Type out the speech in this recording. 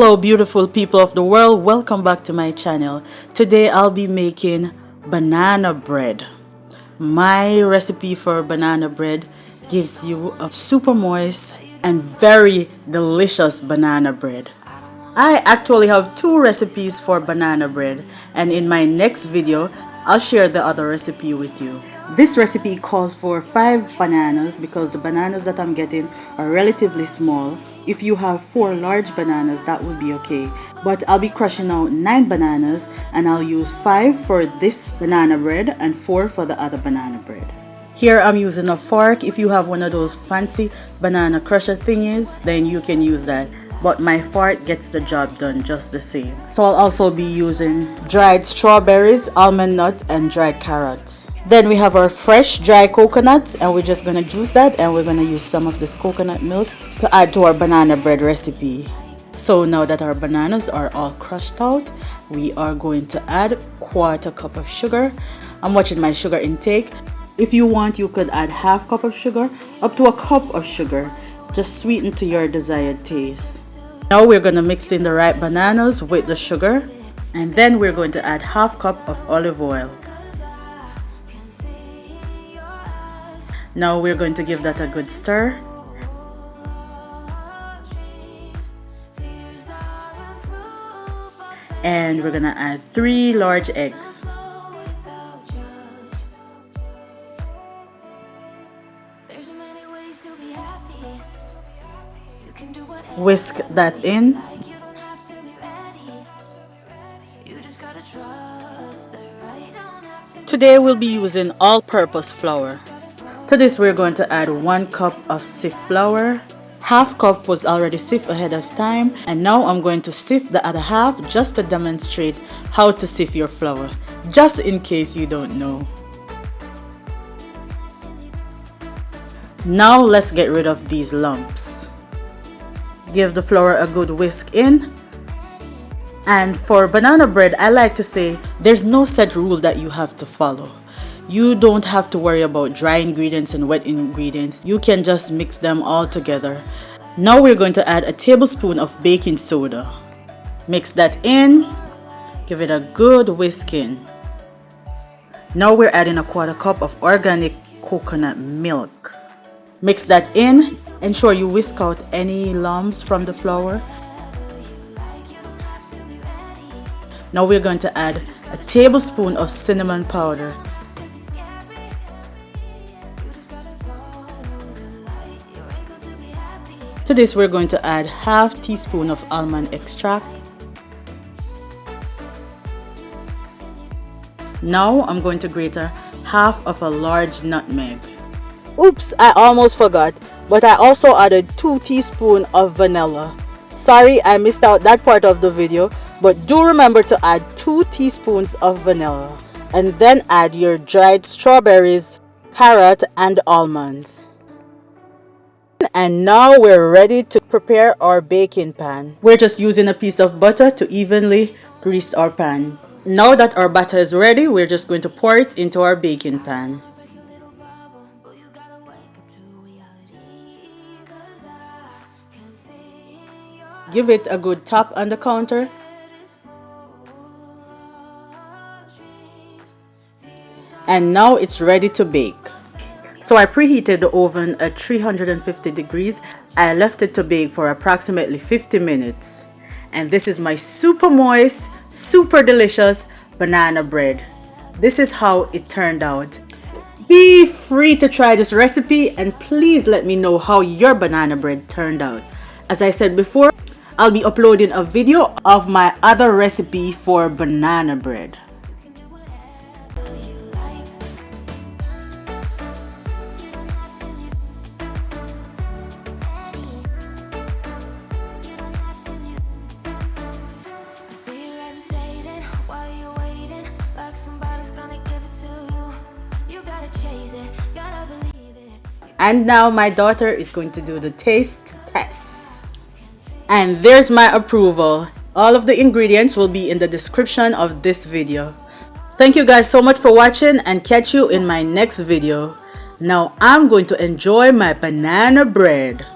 Hello beautiful people of the world, welcome back to my channel. Today I'll be making banana bread. My recipe for banana bread gives you a super moist and very delicious banana bread. I actually have two recipes for banana bread, and in my next video I'll share the other recipe with you. This recipe calls for 5 bananas because the bananas that I'm getting are relatively small. If you have 4 large bananas, that would be okay. But I'll be crushing out 9 bananas and I'll use 5 for this banana bread and 4 for the other banana bread. Here I'm using a fork. If you have one of those fancy banana crusher thingies, then you can use that. But my fork gets the job done just the same. So I'll also be using dried strawberries, almond nut, and dried carrots. Then we have our fresh dry coconuts, and we're just gonna juice that, and we're gonna use some of this coconut milk to add to our banana bread recipe. So now that our bananas are all crushed out, we are going to add 1/4 cup of sugar. I'm watching my sugar intake. If you want, you could add 1/2 cup of sugar up to 1 cup of sugar. Just sweeten to your desired taste. Now we're going to mix in the ripe bananas with the sugar, and then we're going to add 1/2 cup of olive oil. Now we're going to give that a good stir. And we're going to add 3 large eggs. Whisk that in. Today we'll be using all-purpose flour. To this we're going to add 1 cup of sift flour. 1/2 cup was already sifted ahead of time, and now I'm going to sift the other half just to demonstrate how to sift your flour, just in case you don't know. Now let's get rid of these lumps. Give the flour a good whisk in. And for banana bread, I like to say there's no set rule that you have to follow. You don't have to worry about dry ingredients and wet ingredients. You can just mix them all together. Now we're going to add a tablespoon of baking soda. Mix that in. Give it a good whisk in. Now we're adding a 1/4 cup of organic coconut milk. Mix that in. Ensure you whisk out any lumps from the flour. Now we're going to add a tablespoon of cinnamon powder. To this we're going to add 1/2 teaspoon of almond extract. Now I'm going to grate 1/2 of a large nutmeg. Oops, I almost forgot, but I also added 2 teaspoons of vanilla. Sorry, I missed out that part of the video, but do remember to add 2 teaspoons of vanilla. And then add your dried strawberries, carrot, and almonds. And now we're ready to prepare our baking pan. We're just using a piece of butter to evenly grease our pan. Now that our batter is ready, we're just going to pour it into our baking pan. Give it a good tap on the counter. And now it's ready to bake. So I preheated the oven at 350 degrees. I left it to bake for approximately 50 minutes. And this is my super moist, super delicious banana bread. This is how it turned out. Be free to try this recipe, and please let me know how your banana bread turned out. As I said before, I'll be uploading a video of my other recipe for banana bread. And now my daughter is going to do the taste test. And there's my approval. All of the ingredients will be in the description of this video. Thank you guys so much for watching, and catch you in my next video. Now I'm going to enjoy my banana bread.